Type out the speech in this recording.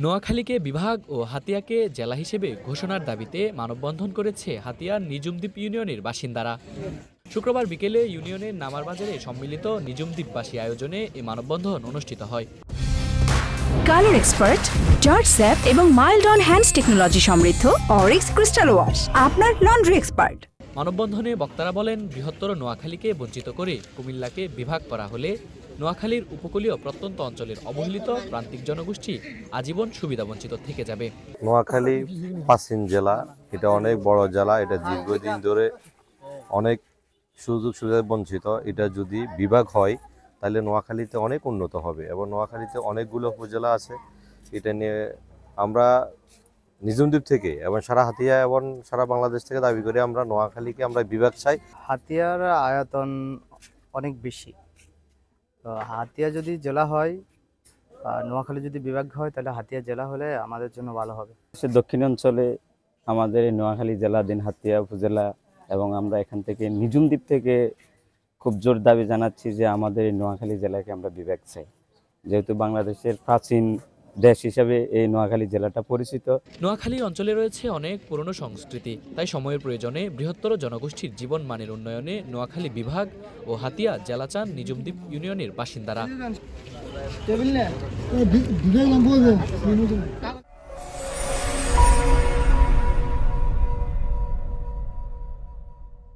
নোয়াখালীকে বিভাগ ও হাতিয়াকে জেলা হিসেবে ঘোষণার দাবিতে মানববন্ধন করেছে হাতিয়ার নিজুমদ্বীপ ইউনিয়নের বাসিন্দারা। শুক্রবার বিকেলে ইউনিয়নের নামার বাজারে সম্মিলিত নিজুমদ্বীপবাসী আয়োজনে এই মানববন্ধন অনুষ্ঠিত হয়। কালার এক্সপার্ট, জর্জ স্যাপ এবং মাইল্ড অন হ্যান্ডস টেকনোলজি সমৃদ্ধ অরিক্স ক্রিস্টাল ওয়াশ আপনার লন্ড্রি এক্সপার্ট। মানববন্ধনে বক্তারা বলেন, বৃহত্তর নোয়াখালীকে বঞ্চিত করে কুমিল্লাকে বিভাগ করা হলে নোয়াখালীর উপকূলীয় প্রত্যন্ত অঞ্চলের অবহেলিত প্রান্তিক জনগোষ্ঠী আজীবন সুবিধাবঞ্চিত থেকে যাবে। নোয়াখালী প্রাচীন জেলা, এটা অনেক বড় জেলা, এটা দীর্ঘদিন ধরে অনেক সুযোগ সুবিধা বঞ্চিত। এটা যদি বিভাগ হয় তাহলে নোয়াখালীতে অনেক উন্নত হবে এবং নোয়াখালীতে অনেকগুলো উপজেলা আছে। এটা নিয়ে আমরা নিজুমদ্বীপ থেকে এবং সারা হাতিয়া এবং সারা বাংলাদেশ থেকে দাবি করি আমরা নোয়াখালীকে আমরা বিভাগ চাই। হাতিয়ার আয়তন অনেক বেশি, তো হাতিয়া যদি জেলা হয় আর নোয়াখালী যদি বিভাগ হয় তাহলে হাতিয়া জেলা হলে আমাদের জন্য ভালো হবে। দক্ষিণাঞ্চলে আমাদের এই নোয়াখালী জেলা, হাতিয়া উপজেলা এবং আমরা এখান থেকে নিজুমদ্বীপ থেকে খুব জোর দাবি জানাচ্ছি যে আমাদের এই নোয়াখালী জেলাকে আমরা বিভাগ চাই, যেহেতু বাংলাদেশের প্রাচীন দেশ হিসাবে এই নোয়াখালী জেলাটা পরিচিত। নোয়াখালী অঞ্চলে রয়েছে অনেক পুরনো সংস্কৃতি, তাই সময়ের প্রয়োজনে বৃহত্তর জনগোষ্ঠীর জীবন মানের উন্নয়নে নোয়াখালী বিভাগ ও হাতিয়া জেলা চান নিজুমদ্বীপ ইউনিয়নের বাসিন্দারা।